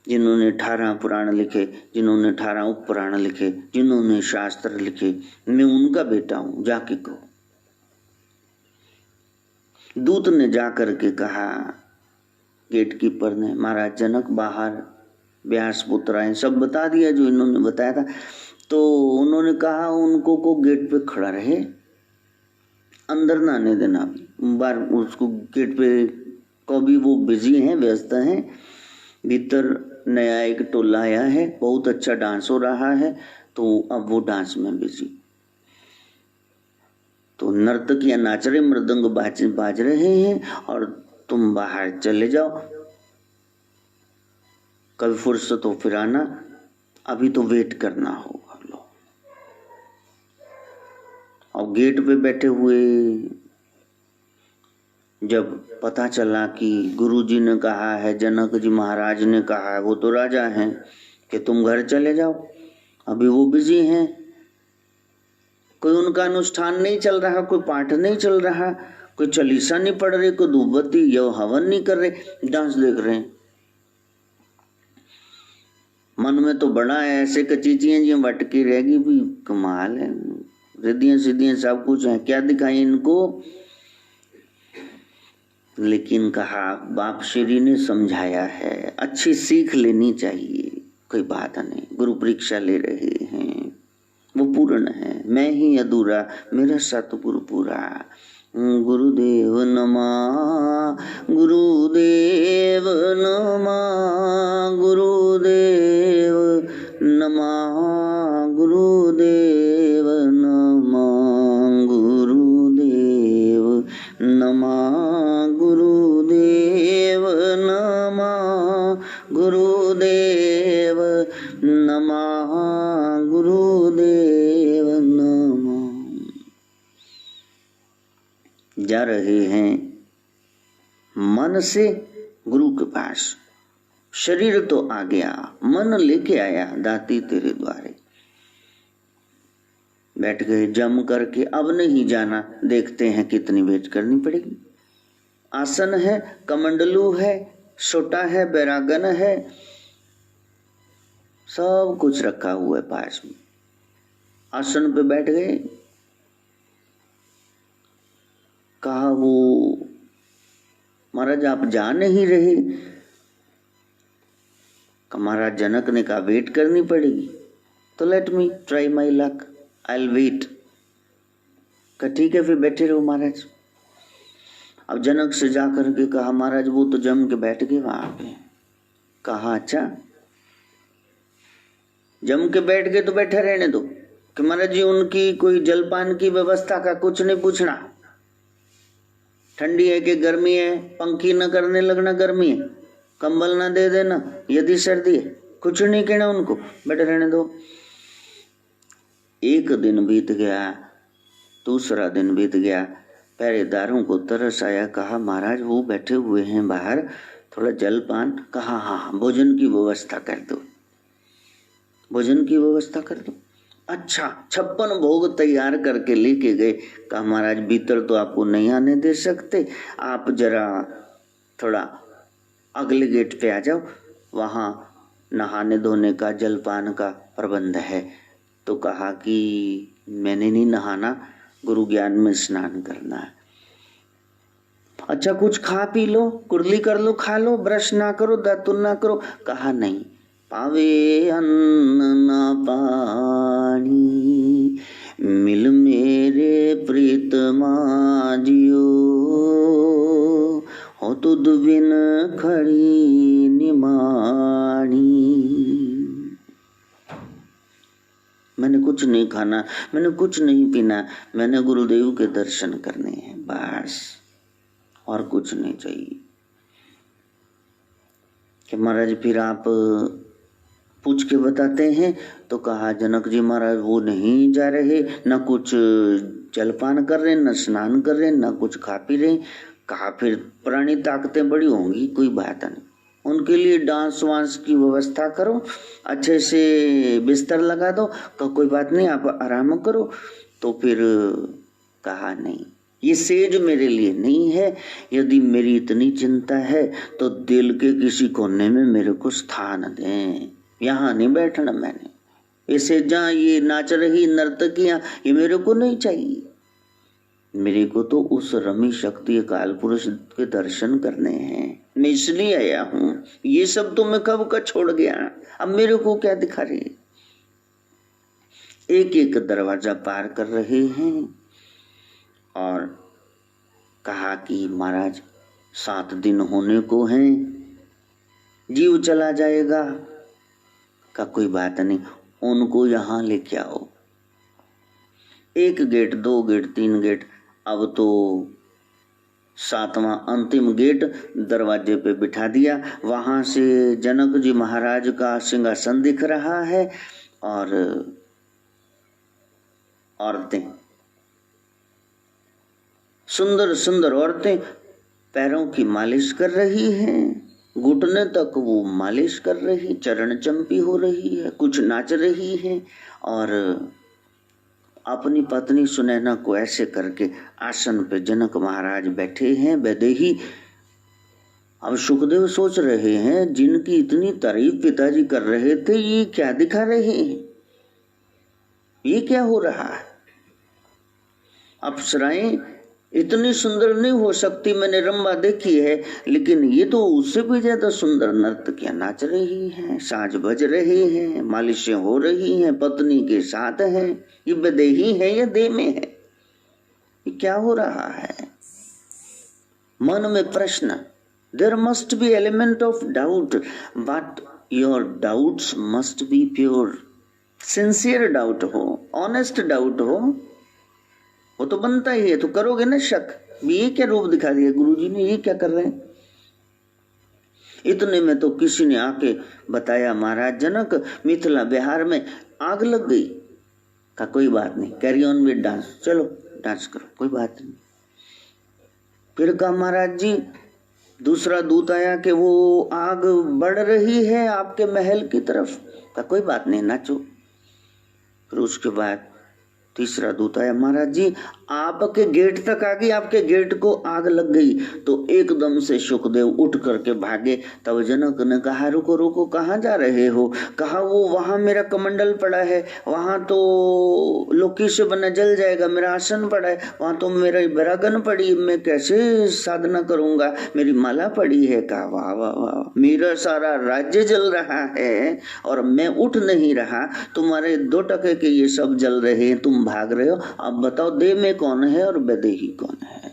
जिन्होंने 18 पुराण लिखे, जिन्होंने 18 उपपुराण लिखे, जिन्होंने शास्त्र लिखे, मैं उनका बेटा हूं, जाके कहो। दूत ने जाकर के कहा गेट कीपर ने, महाराज जनक बाहर व्यास पुत्र आए, सब बता दिया जो इन्होंने बताया था। तो उन्होंने कहा उनको को गेट पे खड़ा रहे, अंदर ना आने देना। बार उसको गेट पे को भी वो बिजी हैं, व्यस्त हैं। भीतर नया एक टोला आया है, बहुत अच्छा डांस हो रहा है, तो अब वो डांस में बिजी। तो नर्तकियां नाच रहे, मृदंग बाज रहे हैं, और तुम बाहर चले जाओ, कभी फुर्सत हो फिर आना, अभी तो वेट करना होगा। लो, और गेट पे बैठे हुए जब पता चला कि गुरुजी ने कहा है, जनक जी महाराज ने कहा है, वो तो राजा हैं, कि तुम घर चले जाओ, अभी वो बिजी हैं, कोई उनका अनुष्ठान नहीं चल रहा, कोई पाठ नहीं चल रहा, कोई चालीसा नहीं पढ़ रहे, कोई धूपबत्ती या हवन नहीं कर रहे, डांस देख रहे हैं। मन में तो बड़ा है, ऐसे कचीचियां जी भटकी रहेगी भी, कमाल है, रिद्धियां सिद्धियां सब कुछ है, क्या दिखाई इनको। लेकिन कहा बाप श्री ने समझाया है, अच्छी सीख लेनी चाहिए, कोई बात नहीं, गुरु परीक्षा ले रहे हैं, वो पूर्ण है, मैं ही अधूरा, मेरा सतगुरु पूरा। गुरुदेव नमः, गुरुदेव नमः, गुरुदेव नमः, गुरुदेव नमः, गुरुदेव नमः, गुरुदेव नमः, गुरुदेव नमः, गुरुदेव नमः। जा रहे हैं मन से गुरु के पास, शरीर तो आ गया, मन लेके आया दाती तेरे द्वारे। बैठ गए जम करके, अब नहीं जाना, देखते हैं कितनी वेट करनी पड़ेगी। आसन है, कमंडलू है, सोटा है, बैरागन है, सब कुछ रखा हुआ है पास में। आसन पे बैठ गए। कहा वो महाराज आप जा नहीं रहे। महाराज जनक ने कहा वेट करनी पड़ेगी, तो let me try my luck, I will wait. कहा ठीक है फिर बैठे रहो महाराज। अब जनक से जाकर के कहा महाराज वो तो जम के बैठ गए वहां पे। कहा अच्छा जम के बैठ गए तो बैठे रहने दो। कि महाराज जी उनकी कोई जलपान की व्यवस्था का कुछ नहीं पूछना, ठंडी है कि गर्मी है, पंखी न करने लगना, गर्मी है कंबल ना दे देना, यदि सर्दी है कुछ नहीं कहना उनको, बैठे रहने दो। एक दिन बीत गया, दूसरा दिन बीत गया, पहरेदारों को तरस आया। कहा महाराज वो बैठे हुए हैं बाहर, थोड़ा जलपान। कहा हाँ भोजन की व्यवस्था कर दो, भोजन की व्यवस्था कर दो। अच्छा 56 भोग तैयार करके लेके गए। कहा महाराज भीतर तो आपको नहीं आने दे सकते, आप जरा थोड़ा अगले गेट पे आ जाओ, वहां नहाने धोने का जलपान का प्रबंध है। तो कहा कि मैंने नहीं नहाना, गुरु ज्ञान में स्नान करना है। अच्छा कुछ खा पी लो, कुर्ली कर लो, खा लो, ब्रश ना करो, दातुन ना करो। कहा नहीं, पावे अन्न न पानी, मिल मेरे प्रीतमा जियो, हो तुद बिन खड़ी निमानी। मैंने कुछ नहीं खाना, मैंने कुछ नहीं पीना, मैंने गुरुदेव के दर्शन करने हैं बस, और कुछ नहीं चाहिए। कि महाराज फिर आप पूछ के बताते हैं। तो कहा जनक जी महाराज वो नहीं जा रहे, न कुछ जलपान कर रहे, न स्नान कर रहे, न कुछ खा पी रहे। कहा फिर पुरानी ताकतें बड़ी होंगी, कोई बात नहीं, उनके लिए डांस वांस की व्यवस्था करो, अच्छे से बिस्तर लगा दो। कहा कोई बात नहीं आप आराम करो। तो फिर कहा नहीं ये सेज मेरे लिए नहीं है, यदि मेरी इतनी चिंता है तो दिल के किसी कोने में मेरे को स्थान दें, यहाँ नहीं बैठना मैंने। इसे जहाँ ये नाच रही नर्तकियां ये मेरे को नहीं चाहिए, मेरे को तो उस रमी शक्ति काल पुरुष के दर्शन करने हैं, मैं इसलिए आया हूं। ये सब तो मैं कब का छोड़ गया, अब मेरे को क्या दिखा रही। एक एक दरवाजा पार कर रहे हैं और कहा कि महाराज 7 दिन होने को हैं, जीव चला जाएगा। का कोई बात नहीं, उनको यहां लेके आओ। 1 गेट 2 गेट 3 गेट, अब तो 7वां अंतिम गेट दरवाजे पे बिठा दिया। वहां से जनक जी महाराज का सिंहासन दिख रहा है और औरतें, सुंदर सुंदर औरतें पैरों की मालिश कर रही हैं, घुटने तक वो मालिश कर रही, चरण चंपी हो रही है, कुछ नाच रही है और अपनी पत्नी सुनैना को ऐसे करके आसन पे जनक महाराज बैठे हैं वैदेही। अब सुखदेव सोच रहे हैं जिनकी इतनी तारीफ पिताजी कर रहे थे ये क्या दिखा रहे हैं, ये क्या हो रहा है। अप्सराएं इतनी सुंदर नहीं हो सकती, मैंने रंबा देखी है, लेकिन ये तो उससे भी ज्यादा सुंदर नर्तकियां नाच रही हैं, साज बज रहे हैं, मालिशें हो रही हैं, पत्नी के साथ हैं। ये बदेही है या दे में है, ये क्या हो रहा है। मन में प्रश्न, there must be element of doubt, but your doubts must be pure, sincere doubt हो, ऑनेस्ट डाउट हो, वो तो बनता ही है। तो करोगे ना शक, ये क्या रूप दिखा दिया गुरुजी ने, ये क्या कर रहे हैं। इतने में तो किसी ने आके बताया महाराज जनक मिथिला बिहार में आग लग गई। का कोई बात नहीं, कैरी ऑन विद डांस, चलो डांस करो, कोई बात नहीं। फिर कहा महाराज जी दूसरा दूत आया कि वो आग बढ़ रही है आपके महल की तरफ। का कोई बात नहीं, नाचो। फिर उसके बाद तीसरा दूत आया, महाराज जी आपके गेट तक आ गई, आपके गेट को आग लग गई। तो एकदम से शुकदेव उठ करके भागे। तब जनक ने कहा, रुको रुको, कहाँ जा रहे हो? कहा, वो वहां मेरा कमंडल पड़ा है, वहां तो लोकी से बना जल जाएगा, मेरा आसन पड़ा है, वहां तो मेरा बरागन पड़ी, मैं कैसे साधना करूंगा, मेरी माला पड़ी है। कहा, वाह वाह वाह, मेरा सारा राज्य जल रहा है और मैं उठ नहीं रहा, तुम्हारे 2 टके के ये सब जल रहे हैं, तुम भाग रहे हो। अब बताओ देह में कौन है और वैदेही कौन है?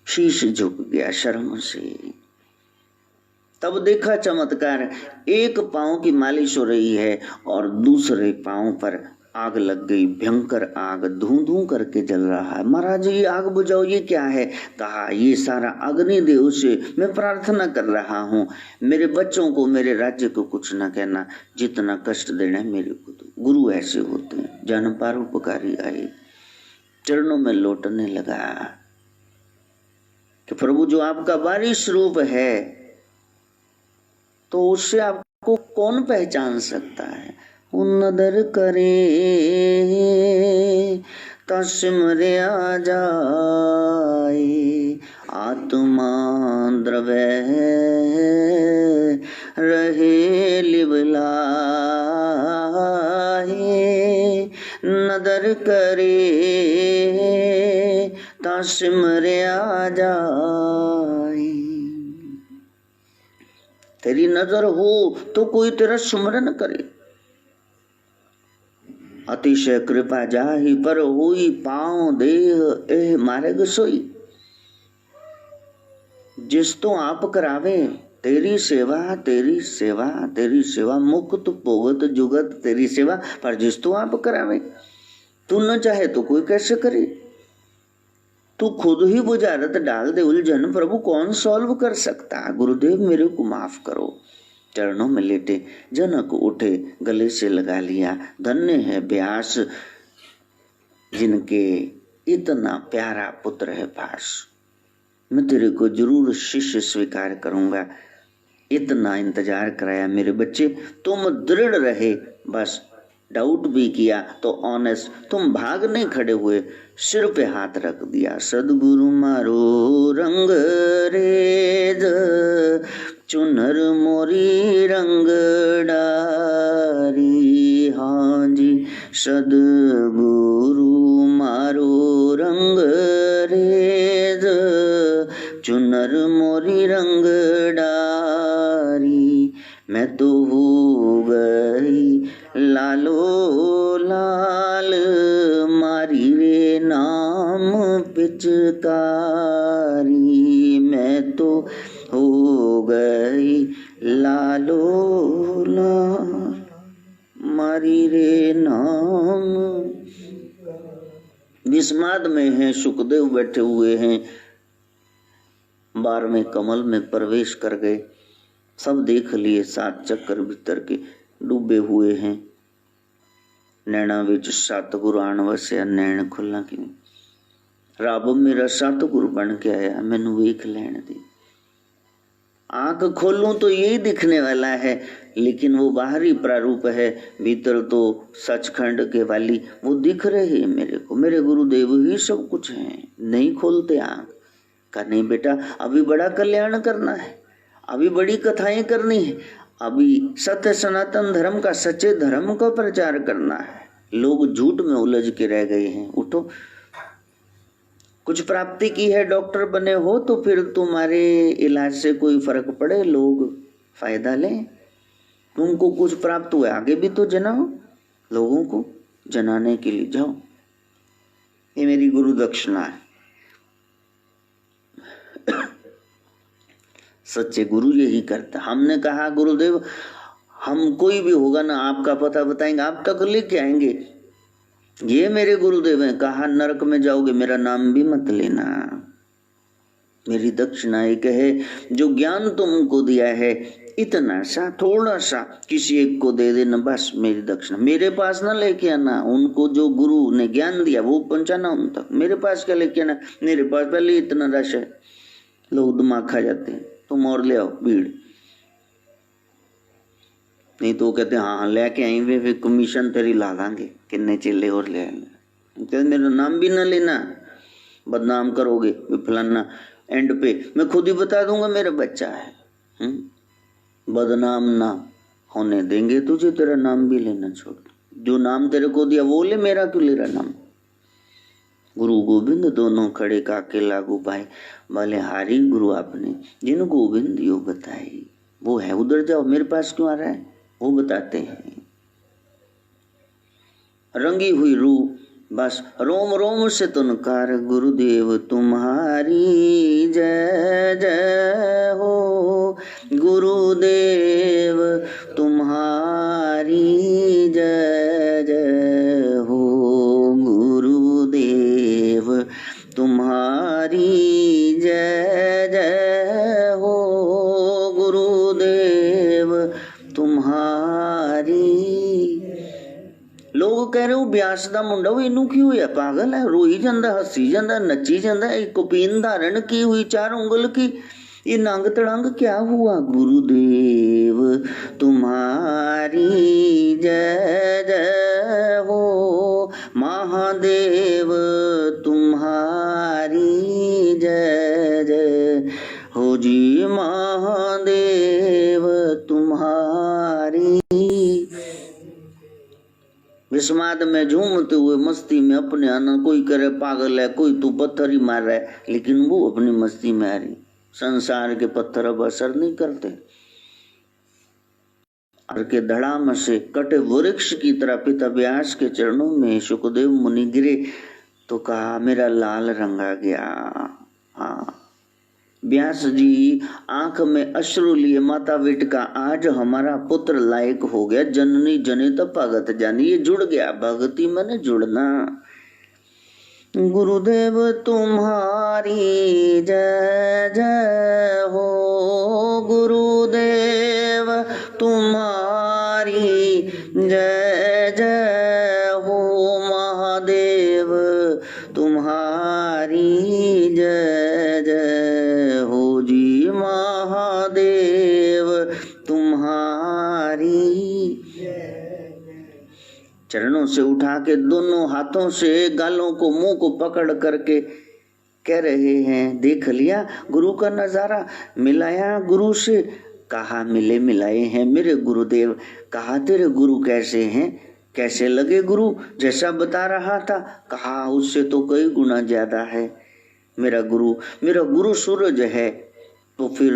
शीश झुक गया शर्म से। तब देखा चमत्कार, एक पांव की मालिश हो रही है और दूसरे पांव पर आग लग गई, भयंकर आग धूं धूं करके जल रहा है। महाराज ये आग बुझाओ, ये क्या है? कहा, ये सारा अग्निदेव से मैं प्रार्थना कर रहा हूँ, मेरे बच्चों को, मेरे राज्य को कुछ न कहना, जितना कष्ट देना है मेरे को दो। गुरु ऐसे होते हैं। जन परोपकारी आए, चरणों में लौटने लगा कि प्रभु जो आपका बारिश रूप है, तो उससे आपको कौन पहचान सकता है? नदर करे तस्मरे आ जाए, आत्मा द्रव्य रहे लिबलाए। नदर करे तस्मरे आ जाए। तेरी नजर हो तो कोई तेरा सुमरन करे। अतिशय कृपा जाहि पर हुई, पांव देह एह मार्ग सोई। जिस तो आप करावे, तेरी सेवा तेरी सेवा तेरी सेवा, मुक्त पोगत जुगत तेरी सेवा, पर जिस तो आप करावे। तू न चाहे तो कोई कैसे करे? तू खुद ही बुझारत डाल दे उलझन, प्रभु कौन सॉल्व कर सकता? गुरुदेव मेरे को माफ करो। चरणों में लेटे जनक उठे, गले से लगा लिया। धन्य है व्यास, जिनके इतना प्यारा पुत्र है पास। मैं तेरे को जरूर शिष्य स्वीकार करूंगा। इतना इंतजार कराया मेरे बच्चे, तुम दृढ़ रहे, बस डाउट भी किया तो ऑनेस्ट, तुम भाग नहीं खड़े हुए, सिर पे हाथ रख दिया। सदगुरु मारो रंग रेज, चुनर मोरी रंग डारी। हाँ जी, सदगुरु मारो रंग रेज, चुनर मोरी रंग डारी। मैं तो हो गई लालो लाल, मारी रे नाम पिचकारी। मैं तो हो गई लालो लाल, मारी रे नाम। विस्माद में है, सुखदेव बैठे हुए हैं, 12वें कमल में प्रवेश कर गए। सब देख लिए, 7 चक्कर भीतर के डूबे हुए हैं। नैना विच सतगुरु आन वसिया, नैन खुला कि रब मेरा सतगुरु बन के आया, मैनू वेख लैण दे। आंख खोलूं तो यही दिखने वाला है, लेकिन वो बाहरी प्रारूप है, भीतर तो सचखंड के वाली वो दिख रहे हैं मेरे को। मेरे गुरुदेव ही सब कुछ हैं, नहीं खोलते आंख। का नहीं बेटा, अभी बड़ा कल्याण करना है, अभी बड़ी कथाएं करनी है, अभी सत्य सनातन धर्म का, सच्चे धर्म का प्रचार करना है। लोग झूठ में उलझ के रह गए हैं। उठो, कुछ प्राप्ति की है, डॉक्टर बने हो तो फिर तुम्हारे इलाज से कोई फर्क पड़े, लोग फायदा लें। तुमको कुछ प्राप्त हुआ, आगे भी तो जनाओ, लोगों को जनाने के लिए जाओ। ये मेरी गुरु दक्षिणा है। सच्चे गुरु यही करता। हमने कहा गुरुदेव हम कोई भी होगा ना, आपका पता बताएंगे, आप तक लेके आएंगे। ये मेरे गुरुदेव हैं। कहा नरक में जाओगे, मेरा नाम भी मत लेना। मेरी दक्षिणा एक है, जो ज्ञान तुमको दिया है, इतना सा थोड़ा सा किसी एक को दे देना, बस मेरी दक्षिणा। मेरे पास ना लेके आना, उनको जो गुरु ने ज्ञान दिया वो पहुंचाना उन तक। मेरे पास क्या लेके आना, मेरे पास पहले इतना रश है। लोग दिमाग खा जाते हैं, तुम और ले आओ भीड़, नहीं तो कहते हैं हाँ लेके आई वे, फिर कमीशन तेरी ला देंगे, कितने चेले और ले आएंगे। कहते मेरा नाम भी ना लेना, बदनाम करोगे फलाना, एंड पे मैं खुद ही बता दूंगा मेरा बच्चा है। बदनाम ना होने देंगे तुझे, तेरा नाम भी लेना छोड़, जो नाम तेरे को दिया वो ले, मेरा क्यों ले रहा नाम। गुरु गोविंद दोनों खड़े काके लागू पाए, भले हारी गुरु आपने जिन गोविंद दियो बताई, वो है उधर जाओ, मेरे पास क्यों आ रहा है, वो बताते हैं। रंगी हुई रूह बस रोम रोम से तुनकार, गुरुदेव तुम्हारी जय जय हो, गुरुदेव तुम्हारी जय जय हो, गुरुदेव तुम्हारी जय जय हो, गुरुदेव तुम्हारी। लोग कह रहे हो ब्यास दा मुंडा, वो इनू की होया, पागल है, रोई जांदा, हसी जांदा, नची जांदा, एक पीन धारण की हुई 4 उंगल की, ये नंग तड़ंग क्या हुआ। गुरुदेव तुम्हारी जय जय हो, महादेव तुम्हारी जय जय हो जी, महादेव तुम्हारी। विस्माद में झूमते हुए मस्ती में अपने आनंद, कोई करे पागल है, कोई तू पत्थर ही मार रहा है, लेकिन वो अपनी मस्ती में आ रही। संसार के पत्थर अब असर नहीं करते। और के धड़ाम से कटे वृक्ष की तरह पिता व्यास के चरणों में शुकदेव मुनि गिरे, तो कहा मेरा लाल रंगा गया। हाँ, व्यास जी आंख में अश्रु लिए माता बेटा, आज हमारा पुत्र लायक हो गया, जननी जनित भगत जानी, ये जुड़ गया, भक्ति मन जुड़ना। गुरुदेव तुम्हारी जय जय हो, गुरुदेव तुम्हारी जय जय हो, महादेव तुम्हारी जय जय हो जी, महादेव तुम्हारी। चरणों से उठा के दोनों हाथों से गालों को मुंह को पकड़ करके कह रहे हैं, देख लिया गुरु का नजारा, मिलाया गुरु से, कहा मिले मिलाए हैं मेरे गुरुदेव, कहा तेरे गुरु कैसे हैं, कैसे लगे गुरु, जैसा बता रहा था, कहा उससे तो कई गुना ज्यादा है। मेरा गुरु सूरज है, तो फिर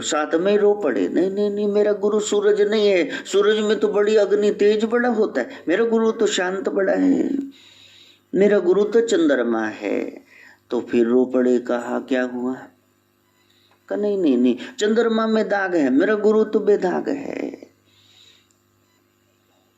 साथ में रो पड़े, नहीं नहीं नहीं, मेरा गुरु सूरज नहीं है, सूरज में तो बड़ी अग्नि तेज बड़ा होता है, मेरा गुरु तो शांत बड़ा है, मेरा गुरु तो चंद्रमा है। तो फिर रो पड़े, कहा क्या हुआ, कहा नहीं नहीं नहीं, चंद्रमा में दाग है, मेरा गुरु तो बेदाग है।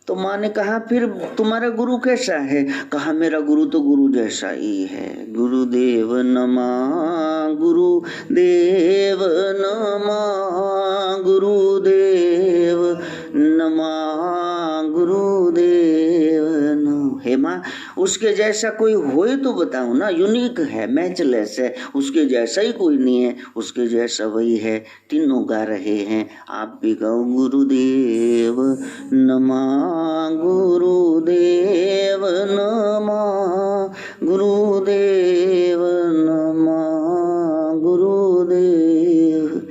तो माँ ने कहा फिर तुम्हारा गुरु कैसा है, कहा मेरा गुरु तो गुरु जैसा ही है। गुरुदेव नमः, गुरुदेव नमः, गुरुदेव नमः, गुरुदेव नमः। हे माँ, उसके जैसा कोई होए तो बताओ ना, यूनिक है, मैचलेस है, उसके जैसा ही कोई नहीं है, उसके जैसा वही है। तीनों गा रहे हैं, आप भी गाओ, गुरुदेव नमः, गुरुदेव नमः, गुरुदेव नमः, गुरुदेव।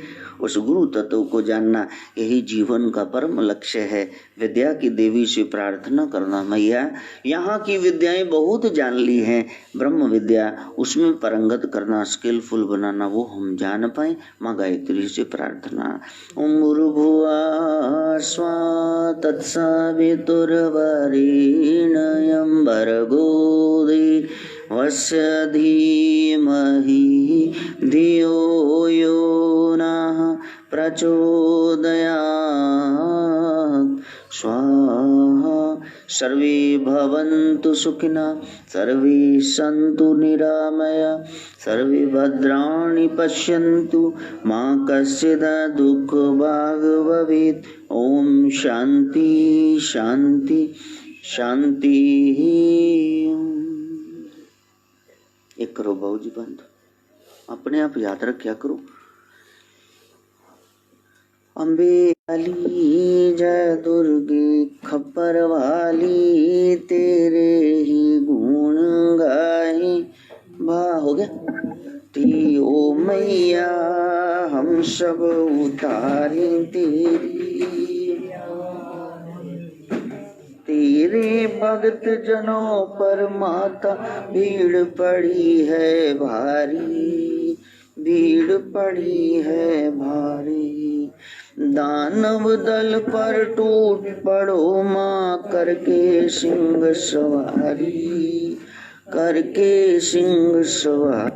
उस गुरु तत्व को जानना यही जीवन का परम लक्ष्य है। विद्या की देवी से प्रार्थना करना, मैया यहाँ की विद्याएं बहुत जान ली हैं, ब्रह्म विद्या उसमें परंगत करना, स्किलफुल बनाना, वो हम जान पाए। माँ गायत्री से प्रार्थना। ओम भूर्भुवः स्वः तत्सवितुर्वरेण्यं भर्गो देवस्य धीमहि धियो यो नः प्रचोदयात्। स्वाहा। सर्वे भवन्तु सुखिनः, सर्वे सन्तु निरामया, सर्वे भद्राणि पश्यन्तु, मा कश्चित् दुःखभाग् भवेत्। ओम शांति शांति शांति। एक करो बाबूजी बंद। अपने आप याद रखा करो। अम्बे वाली जय दुर्गे खप्पर वाली तेरे ही गुण गाए। वाह हो गया। ती ओ मैया हम सब उतारे तेरे भक्त जनों पर माता भीड़ पड़ी है भारी, भीड़ पड़ी है भारी। दानव दल पर टूट पड़ो माँ करके सिंह सवारी, करके सिंह सवारी।